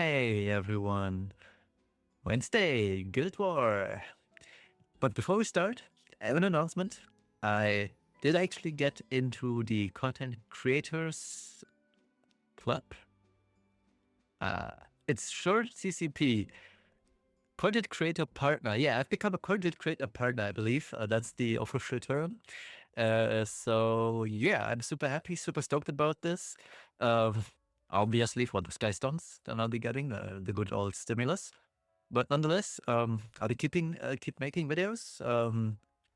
Hey everyone, Wednesday, Guild War. But before we start, I have an announcement. I did actually get into the Content Creators Club. It's short CCP, Content Creator Partner. Yeah, I've become a Content Creator Partner, I believe. That's the official term. So yeah, I'm super happy, super stoked about this. Obviously for the Sky Stones, then I'll be getting the good old stimulus. But nonetheless, I'll be keep making videos.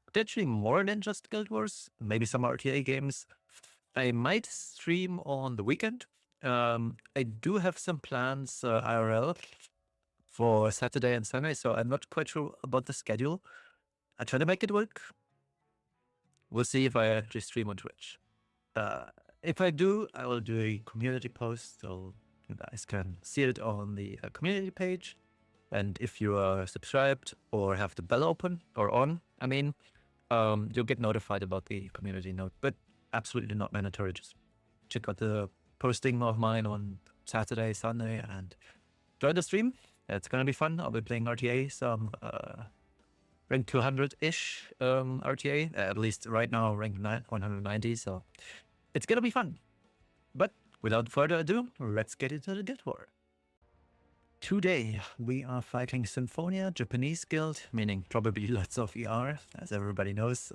Potentially more than just Guild Wars, maybe some RTA games. I might stream on the weekend. I do have some plans IRL for Saturday and Sunday, so I'm not quite sure about the schedule. I try to make it work. We'll see if I actually stream on Twitch. If I do, I will do a community post, so you guys can see it on the community page. And if you are subscribed or have the bell open or on, you'll get notified about the community note, but absolutely not mandatory. Just check out the posting of mine on Saturday, Sunday, and join the stream. It's going to be fun. I'll be playing RTA, some rank 200-ish RTA, at least right now rank 190, so it's going to be fun. But without further ado, let's get into the Guild War. Today, we are fighting Symphonia, Japanese guild, meaning probably lots of ER. As everybody knows,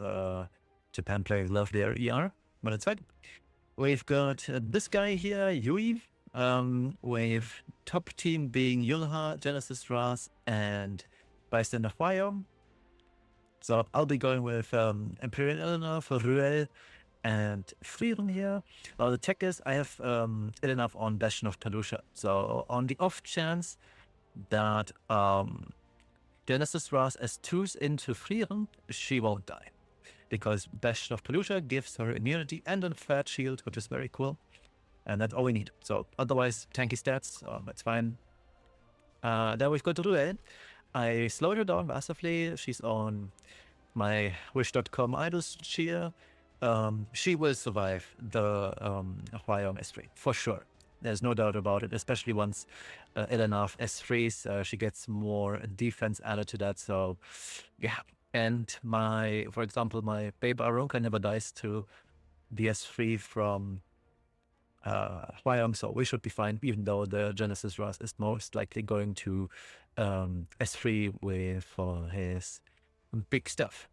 Japan players love their ER, but it's fine. We've got this guy here, Yui, with top team being Yulha, Genesis Ras, and Bystander Hwayong. So I'll be going with Imperial Eleanor for Ruel and Frieren here. Well, the tech is I have it enough on Bastion of Talusha. So on the off chance that Genesis Ras S2s into Frieren, she won't die. Because Bastion of Talusha gives her immunity and a fat shield, which is very cool. And that's all we need. So otherwise, tanky stats, that's fine. Then we've got Ruel. I slowed her down massively. She's on my Wish.com idols cheer. She will survive the Hwayong S3 for sure. There's no doubt about it, especially once Elenaf S3s, she gets more defense added to that. So yeah, and for example, my Babe Aronka never dies to the S3 from Hwayong, so we should be fine, even though the Genesis Ras is most likely going to S3 for his big stuff.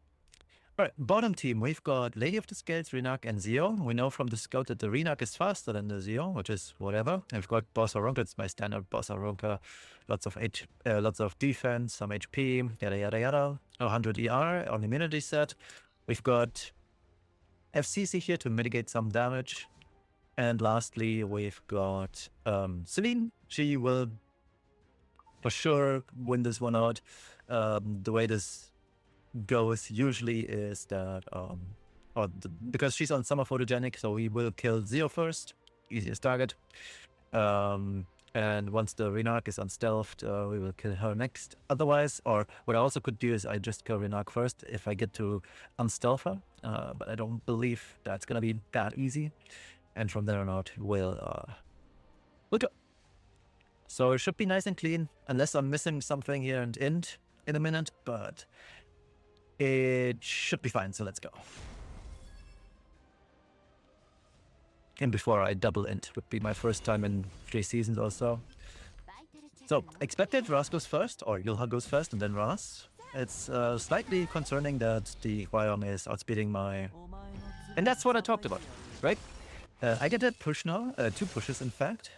All right, bottom team, we've got Lady of the Scales, Renak, and Zio. We know from the scout that the Renak is faster than the Zio, which is whatever. I've got Boss Aronka, it's my standard Boss Aronka. Lots of defense, some HP, yada yada yada. 100 ER on immunity set. We've got FCC here to mitigate some damage. And lastly, we've got Celine. She will for sure win this one out. The way this goes usually is that because she's on summer photogenic, so we will kill Zio first, easiest target, and once the Renak is unstealthed, we will kill her next. Otherwise, or what I also could do is I just kill Renak first if I get to unstealth her, but I don't believe that's gonna be that easy, and from there on out we'll go. So it should be nice and clean, unless I'm missing something here and in a minute, but it should be fine, so let's go. And before I double int, would be my first time in 3 seasons or so. So, expected Ras goes first, or Yulha goes first, and then Ras. It's slightly concerning that the Hwayong is outspeeding my... And that's what I talked about, right? I get that push now, 2 pushes in fact,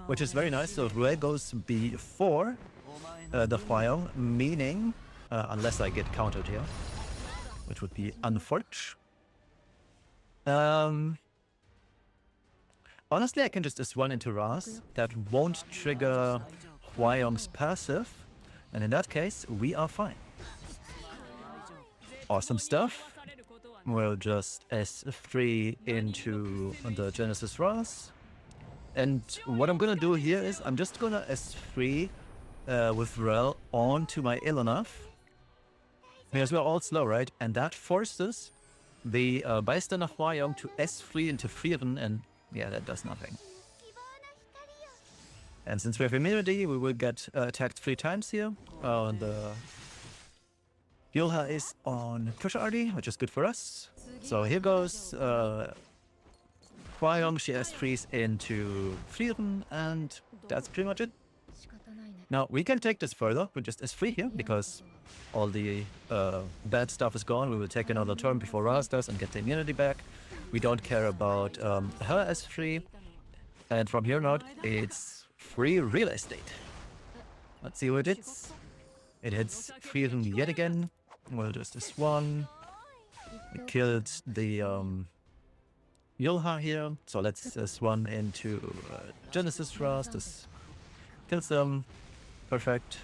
which is very nice. So Ruel goes before the Hwayong, meaning... unless I get countered here, which would be unfortunate. Honestly, I can just S1 into Ras. That won't trigger Hwayong's passive, and in that case, we are fine. Awesome stuff. We'll just S3 into the Genesis Ras. And what I'm gonna do here is I'm just gonna S3 with Rel onto my Ilonaf. Because we're all slow, right? And that forces the Bystander Hwayong to S3 into Frieren, and yeah, that does nothing. And since we have immunity, we will get attacked 3 times here. The Yulha is on push RD, which is good for us. So here goes Hwayong, she has freeze into Frieren, and that's pretty much it. Now we can take this further with just S3 here, because all the bad stuff is gone. We will take another turn before Ras does and get the immunity back. We don't care about her S3. And from here on out, it's free real estate. Let's see what it hits. It hits Frieren yet again. We'll just this one. We killed the Yulha here, so let's this one into Genesis Ras. This kills them. Perfect.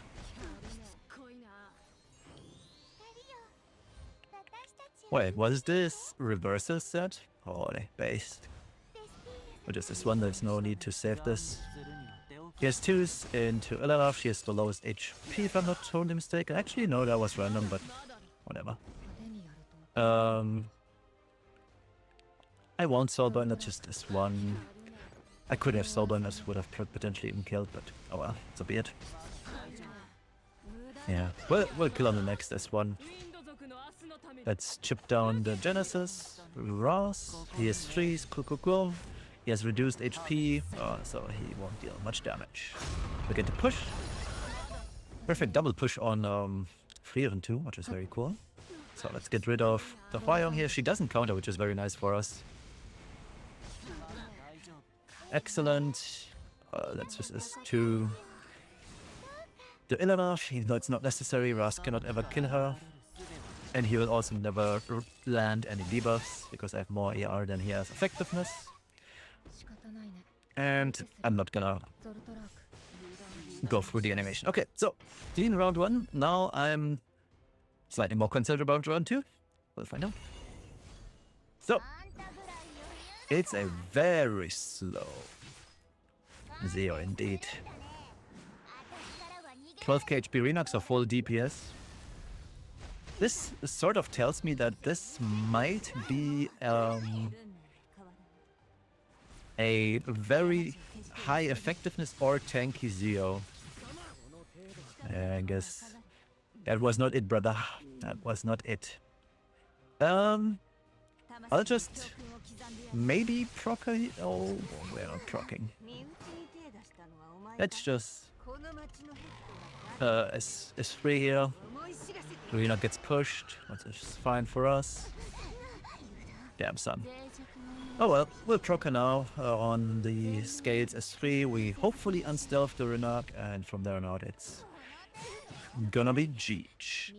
Wait, what is this? Reversal set? Holy based. Or just this one, there's no need to save this. He has 2s into Elenaf, she has the lowest HP if I'm not totally mistaken. Actually, no, that was random, but whatever. I won't soulburn, not just this one. I could have soulburn, this would have potentially even killed, but oh well, so be it. Yeah, we'll kill on the next S1. Let's chip down the Genesis. Ross, he has 3s, cool. He has reduced HP, so he won't deal much damage. We get to push. Perfect double push on Frieren too, which is very cool. So let's get rid of the Hwayong here. She doesn't counter, which is very nice for us. Excellent. Let's just S2. The Illinar, even though it's not necessary, Ras cannot ever kill her. And he will also never land any debuffs, because I have more AR than he has effectiveness. And I'm not gonna go through the animation. Okay, so clean round 1. Now I'm slightly more concerned about round 2. We'll find out. So it's a very slow Zeo indeed. 12k HP Renox or full DPS. This sort of tells me that this might be a very high effectiveness or tanky Zeo. I guess that was not it, brother. That was not it. I'll just maybe proc. Oh, we're not procking. Let's just S3 here. Rena gets pushed, which is fine for us. Damn son. Oh well, we'll proc her now on the scales S3. We hopefully unstealth the Renak, and from there on out it's gonna be Jeech.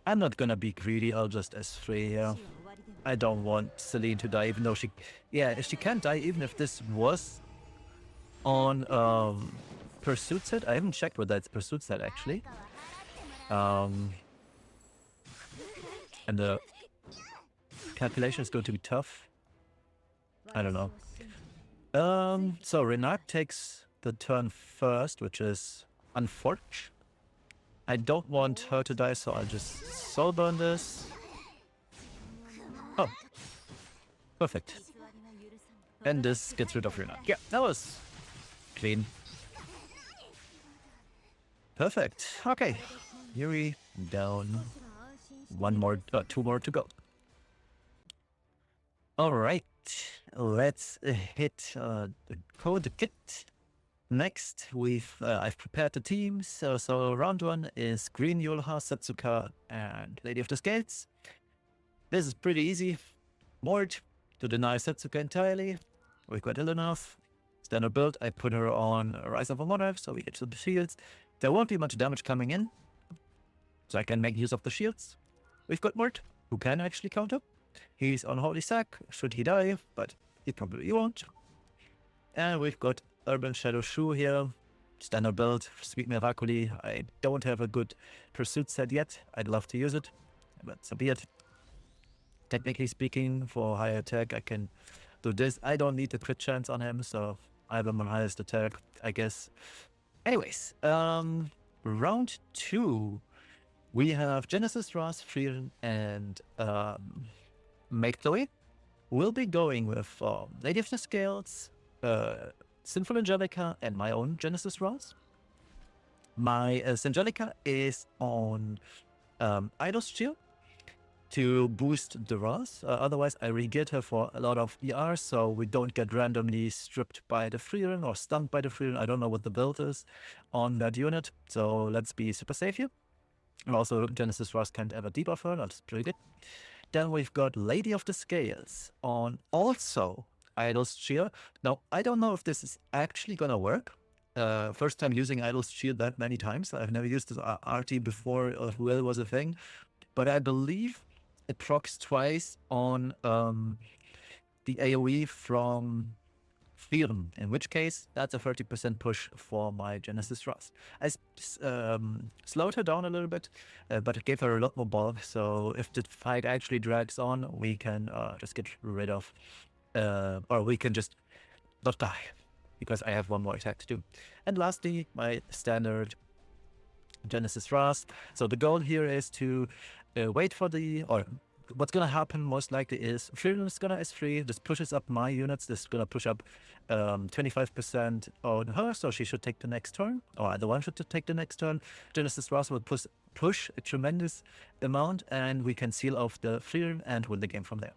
I'm not gonna be greedy, I'll just S3 here. I don't want Celine to die, even though she... Yeah, if she can't die, even if this was on Pursuit set. I haven't checked whether it's Pursuit set, actually. And the calculation is going to be tough. I don't know. So Renak takes the turn first, which is unfortunate. I don't want her to die, so I'll just soulburn this. Oh, perfect. And this gets rid of Renak. Yeah, that was clean. Perfect. Okay, Yuri down. Two more to go. All right, let's hit the code kit. Next, I've prepared the teams. So round 1 is Green Yulha, Setsuka, and Lady of the Scales. This is pretty easy. Mort to deny Setsuka entirely. We've got ill enough. Standard build, I put her on Rise of a Monarch, so we get to the shields. There won't be much damage coming in, so I can make use of the shields. We've got Mort, who can actually counter. He's on Holy Sack, should he die, but he probably won't. And we've got Urban Shadow Shoe here. Standard build, Sweet Miraculi. I don't have a good Pursuit set yet. I'd love to use it, but so be it. Technically speaking, for high attack, I can do this. I don't need the crit chance on him, so I have him on highest attack, I guess. Anyways, round 2, we have Genesis, Ross, Frieren, and Maid Chloe. We'll be going with Lady of the Scales, Sinful Angelica, and my own Genesis Ross. My Angelica is on Idol's Shield to boost the Ross. Otherwise, I re-get her for a lot of ER, so we don't get randomly stripped by the Frieren or stunned by the Frieren. I don't know what the build is on that unit, so let's be super safe here. And also, Genesis Ross can't ever debuff her, that's pretty good. Then we've got Lady of the Scales on also Idol's Cheer. Now, I don't know if this is actually gonna work. First time using Idol's Cheer that many times. I've never used this RT before, or Will was a thing. But I believe it procs twice on the AoE from Frieren, in which case that's a 30% push for my Genesis Ross. I slowed her down a little bit, but it gave her a lot more bulk, so if the fight actually drags on, we can just get rid of, or we can just not die, because I have one more attack to do. And lastly, my standard Genesis Ross. So the goal here is to wait for the, or what's gonna happen most likely is Frieren is gonna S3, this pushes up my units, this is gonna push up 25% on her, so she should take the next turn, or either one should take the next turn. Genesis Ross will push a tremendous amount, and we can seal off the Frieren and win the game from there.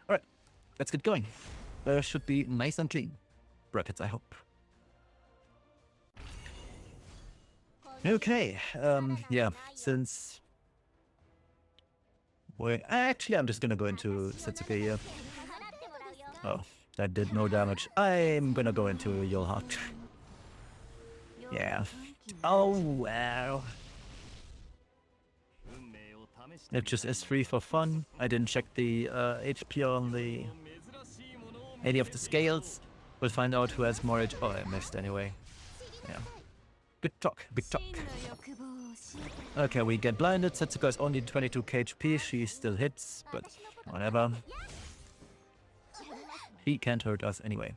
Alright, let's get going. Should be nice and clean. Brackets, I hope. Okay, yeah, since I'm just gonna go into Setsuke here. Oh, that did no damage. I'm gonna go into Yolhawk. Yeah. Oh, wow. It just is free for fun. I didn't check the HP on the Lady of the Scales. We'll find out who has more HP. Oh, I missed anyway. Yeah. Good talk, big talk. Okay, we get blinded. Setsuka is only 22k HP. She still hits, but whatever. He can't hurt us anyway.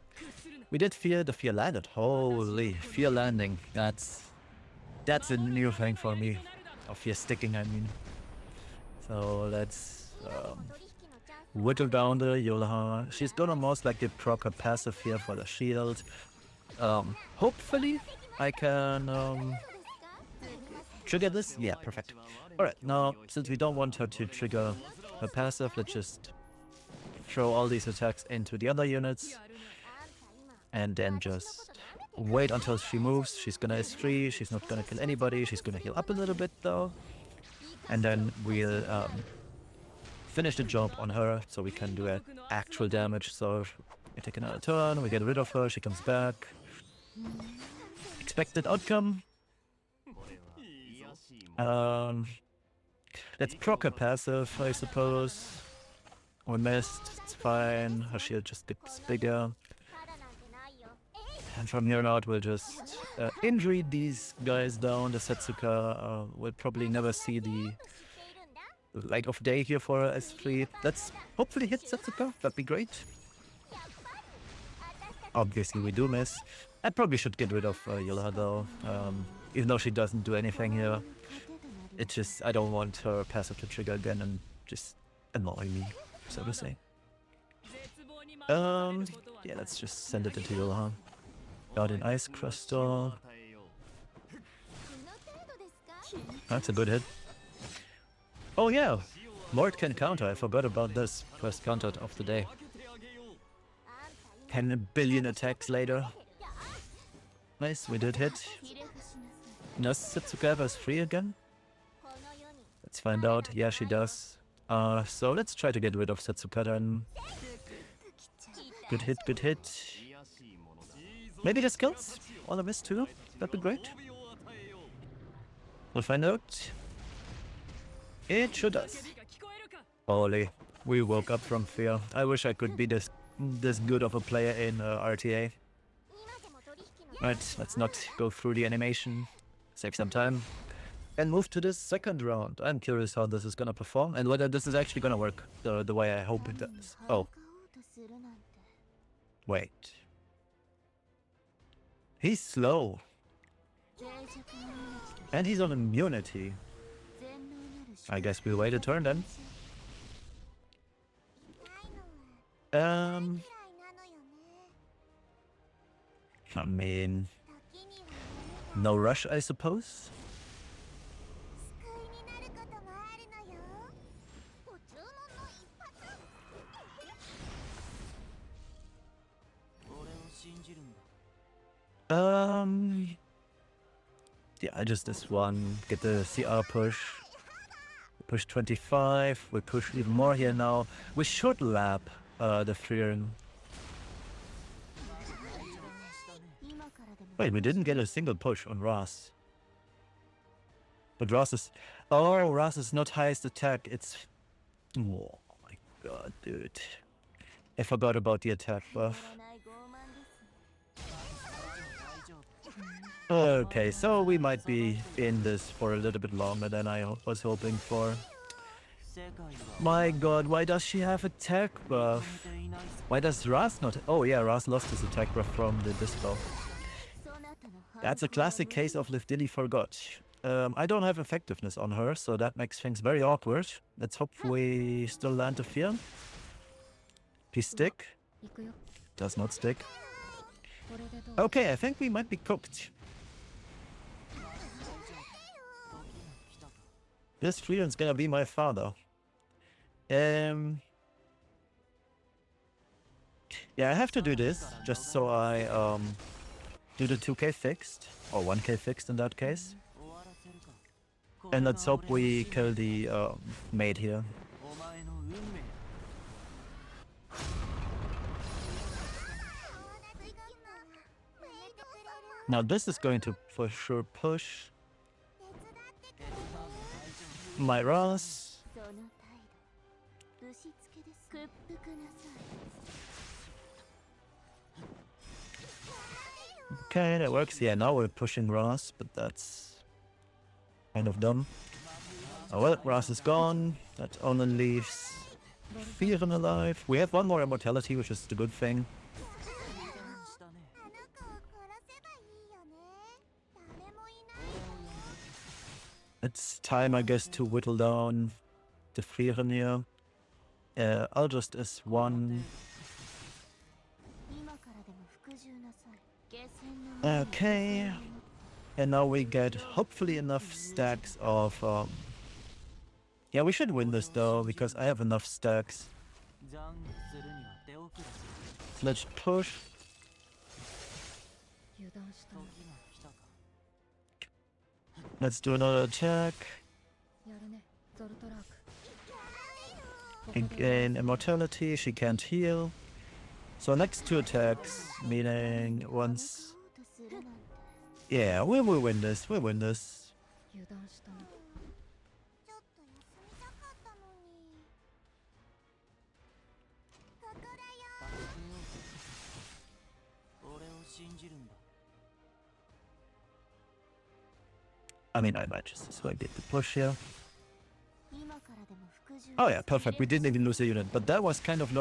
We did fear. The fear landed. Holy, fear landing. That's a new thing for me. Or fear sticking, I mean. So let's whittle down the Yolha. She's gonna most likely proc a passive here for the shield. Hopefully I can trigger this. Yeah, perfect. Alright, now since we don't want her to trigger her passive, let's just throw all these attacks into the other units and then just wait until she moves. She's gonna S3, she's not gonna kill anybody, she's gonna heal up a little bit though. And then we'll finish the job on her so we can do actual damage. So we take another turn, we get rid of her, she comes back. Expected outcome. Let's proc a passive, I suppose. We missed, it's fine. Her shield just gets bigger. And from here on out, we'll just injury these guys down. The Setsuka will probably never see the light of day here for S3. Let's hopefully hit Setsuka, that'd be great. Obviously we do miss. I probably should get rid of Yolha though, even though she doesn't do anything here. It's just, I don't want her passive to trigger again and just annoy me, so to say. Yeah, let's just send it into Yolha. Guardian Ice Crystal. That's a good hit. Oh yeah, Mort can counter, I forgot about this. First counter of the day. 10 billion attacks later. Nice, we did hit. Does Setsuka have us free again? Let's find out. Yeah, she does. So let's try to get rid of Setsuka then. Good hit, good hit. Maybe this kills all of us too. That'd be great. We'll find out. It sure does. Holy, we woke up from fear. I wish I could be this good of a player in RTA. Right, let's not go through the animation. Save some time. And move to the second round. I'm curious how this is gonna perform and whether this is actually gonna work the way I hope it does. Oh. Wait. He's slow. And he's on immunity. I guess we'll wait a turn then. I mean, no rush, I suppose. Yeah, just this one. Get the CR push. Push 25. We push even more here now. We should lap the Freeren. Wait, we didn't get a single push on Ras. But Ras is... Oh, Ras is not highest attack. It's... Oh my god, dude. I forgot about the attack buff. Okay, so we might be in this for a little bit longer than I was hoping for. My god, why does she have attack buff? Why does Ras not... Oh yeah, Ras lost his attack buff from the dispo. That's a classic case of Livdilly forgot. I don't have effectiveness on her, so that makes things very awkward. Let's hope we still land the fear. Please stick. Does not stick. Okay, I think we might be cooked. This Freeren's gonna be my father. Yeah, I have to do this just so I do the 2k fixed, or 1k fixed in that case. And let's hope we kill the maid here. Now this is going to for sure push my Ras. Okay, that works. Yeah, now we're pushing Ras, but that's kind of dumb. Oh well, Ras is gone. That only leaves Fearon alive. We have one more immortality, which is the good thing. It's time, I guess, to whittle down the Fearon here. I'll just S1. Okay. And now we get hopefully enough stacks of... Yeah, we should win this though, because I have enough stacks. Let's push. Let's do another attack. Again, immortality, she can't heal. So next 2 attacks, meaning once... Yeah, we will win this, we'll win this. I mean, I might just swipe it to push here. Oh yeah, perfect. We didn't even lose a unit, but that was kind of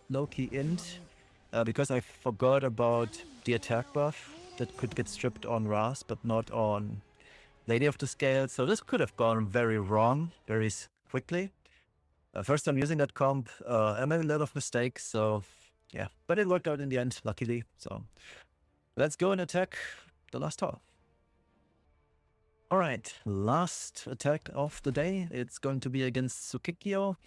low-key int, because I forgot about the attack buff that could get stripped on Ras, but not on Lady of the Scale. So this could have gone very wrong very quickly. First time using that comp, I made a lot of mistakes, so yeah. But it worked out in the end, luckily. So let's go and attack the last tower. Alright, last attack of the day. It's going to be against Tsukikyo.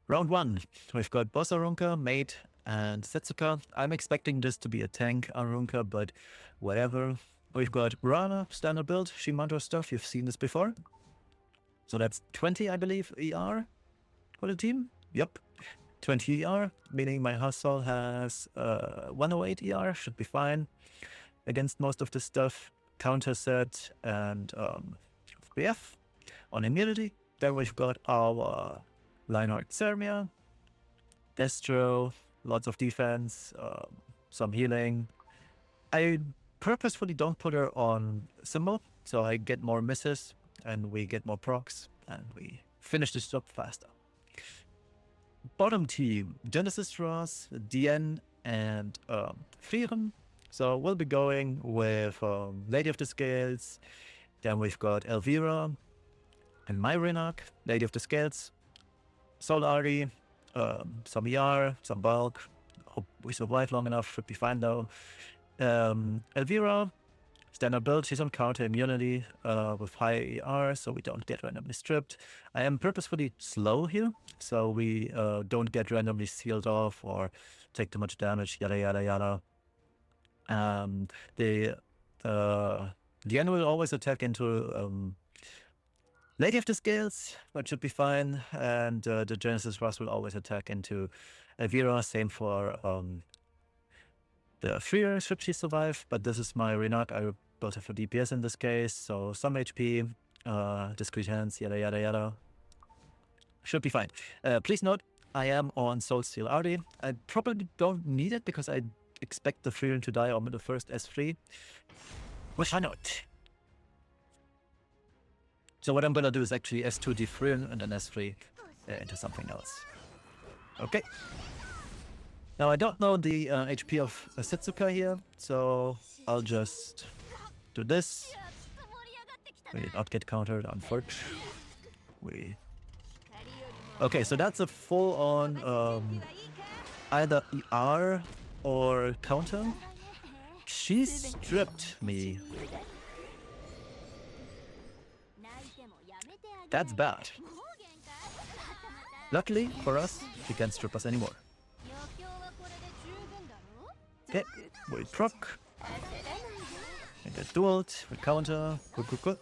Round 1. We've got Boss Arunka, Maid, and Setsuka. I'm expecting this to be a tank Arunka, but whatever. We've got Rana, standard build, Shimanto stuff. You've seen this before. So that's 20, I believe, ER for the team. Yep, 20 ER, meaning my hustle has 108 ER. Should be fine against most of the stuff. Counter set and BF on immunity. Then we've got our Lionheart Zermia, Destro, lots of defense, some healing. I purposefully don't put her on symbol, so I get more misses and we get more procs and we finish this job faster. Bottom team, Genesis Ross, DN and Freeron. So we'll be going with Lady of the Scales. Then we've got Elvira and Myrinak, Lady of the Scales, Solari, some ER, some bulk. Hope we survive long enough, should be fine though. Elvira, standard build, she's on counter immunity with high ER, so we don't get randomly stripped. I am purposefully slow here, so we don't get randomly sealed off or take too much damage, yada yada yada. The Yen will always attack into Lady of the Scales, that should be fine, and the Genesis Rush will always attack into Elvira, same for the Freer, should she survive, but this is my Renak. I built her for DPS in this case, so some HP, discrete hands, yada yada yada. Should be fine. Please note, I am on Soul Steel Arty. I probably don't need it because I expect the Freer to die on the first S3. Which I not. So what I'm gonna do is actually S2 Defrill and then S3 into something else. Okay. Now I don't know the HP of Setsuka here, so I'll just do this. We did not get countered, unfortunately. Okay, so that's a full-on either ER or counter. She stripped me. That's bad. Luckily for us, she can't strip us anymore. Okay, we proc. We get dueled, we counter. Good.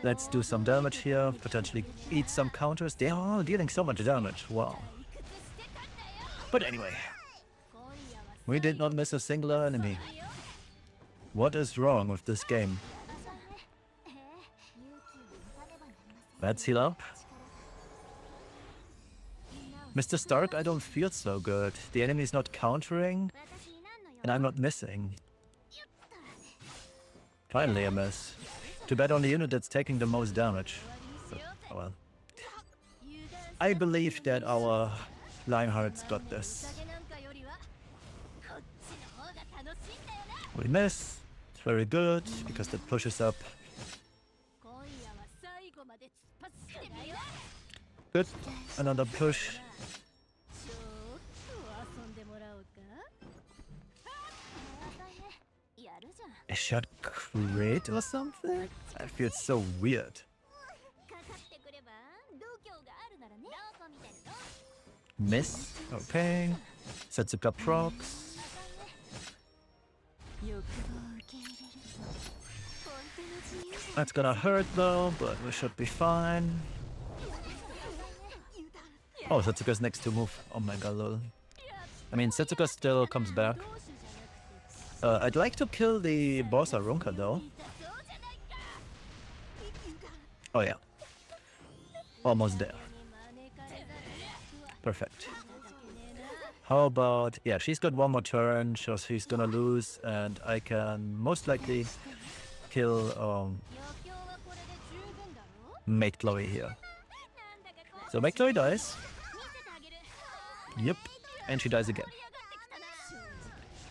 Let's do some damage here, potentially eat some counters. They are all dealing so much damage, wow. But anyway, we did not miss a single enemy. What is wrong with this game? Let's heal up. Mr. Stark, I don't feel so good. The enemy is not countering, and I'm not missing. Finally a miss. Too bad on the unit that's taking the most damage. But, oh well. I believe that our Lionheart's got this. We miss. It's very good, because that pushes up. Good. Another push. A shot crit or something? I feel so weird. Miss. Okay. Setsuka procs. That's gonna hurt though, but we should be fine. Oh, Setsuka's next to move. Oh my god, lol. I mean, Setsuka still comes back. I'd like to kill the boss Arunka though. Oh yeah. Almost there. Perfect. How about... yeah, she's got one more turn, so she's gonna lose, and I can most likely kill Mate Chloe here. So Mate Chloe dies. Yep. And she dies again.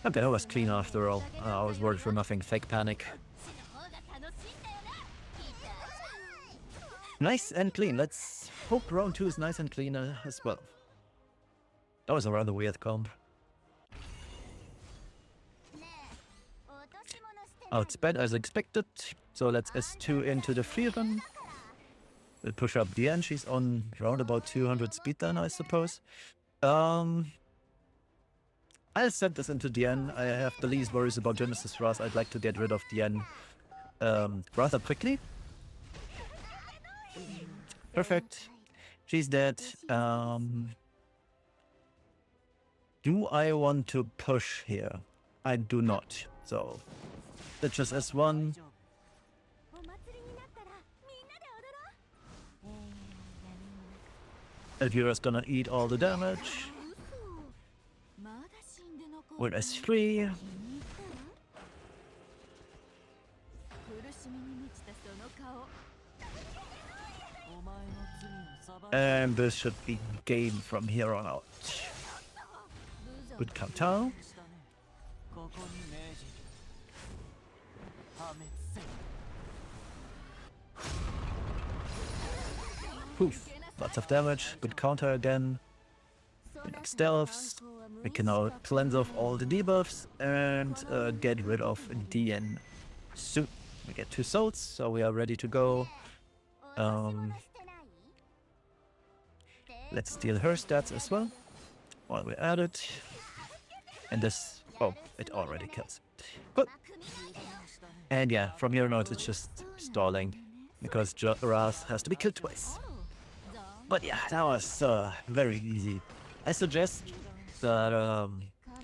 Okay, that was clean after all. I was worried for nothing. Fake panic. Nice and clean. Let's hope round 2 is nice and clean as well. That was a rather weird comp. Outsped as expected. So let's S2 into the Freedom. We'll push up the end. She's on around about 200 speed then, I suppose. I'll set this into Dien. I have the least worries about Genesis Rush. I'd like to get rid of Dien rather quickly. Perfect. She's dead. Do I want to push here? I do not. So let's just S1. Elvira's gonna eat all the damage. With S3. And this should be game from here on out. Good counter. Poof. Lots of damage. Good counter again. Next stealths. We can now cleanse off all the debuffs and get rid of DN soon. We get 2 souls, so we are ready to go. Let's steal her stats as well while we're at it. And this, oh, it already kills. Good. And yeah, from here on out it's just stalling because Raz has to be killed twice. But yeah, that was very easy. I suggest that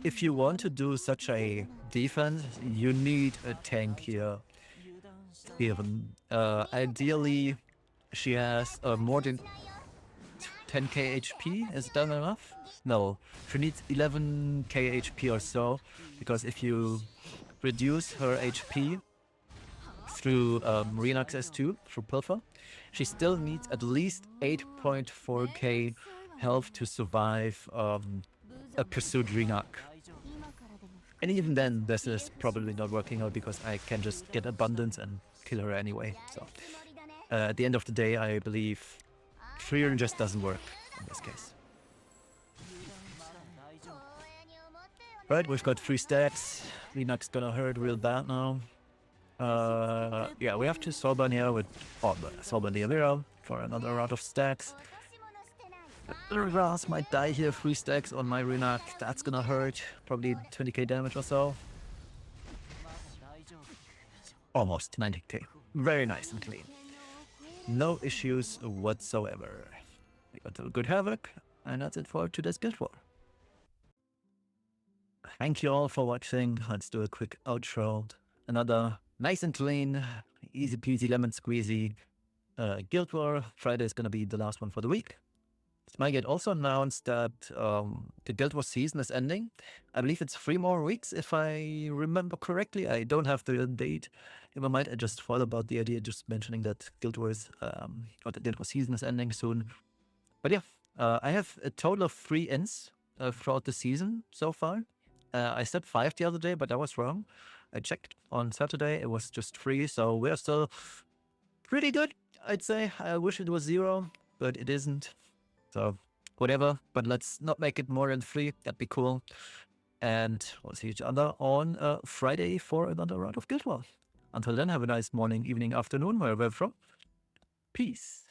if you want to do such a defense, you need a tank here. Even ideally, she has more than 10k HP. Is that enough? No, she needs 11k HP or so, because if you reduce her HP through Renox S2, through Pilfer, she still needs at least 8.4k health to survive a pursued Renox. And even then, this is probably not working out because I can just get abundance and kill her anyway. So at the end of the day, I believe Freer just doesn't work in this case. Right, we've got 3 stacks. Renox gonna hurt real bad now. Yeah, we have to Soulburn here with Soulburn the Avira for another round of stacks. Raz might die here, 3 stacks on my Renox. That's gonna hurt. Probably 20k damage or so. Almost 90k. Very nice and clean. No issues whatsoever. We got a good Havoc, and that's it for today's Guild War. Thank you all for watching. Let's do a quick outro. Another nice and clean, easy peasy lemon squeezy Guild War. Friday is gonna be the last one for the week. It might get also announced that the Guild War season is ending. I believe it's 3 more weeks, if I remember correctly. I don't have the date in my mind. I just thought about the idea, just mentioning that Guild War or the Guild War season is ending soon. But yeah, I have a total of 3 ends throughout the season so far. I said 5 the other day, but I was wrong. I checked on Saturday, it was just 3, so we're still pretty good, I'd say. I wish it was 0, but it isn't. So, whatever, but let's not make it more than 3, that'd be cool. And we'll see each other on Friday for another round of Guild War. Until then, have a nice morning, evening, afternoon, wherever you're from. Peace.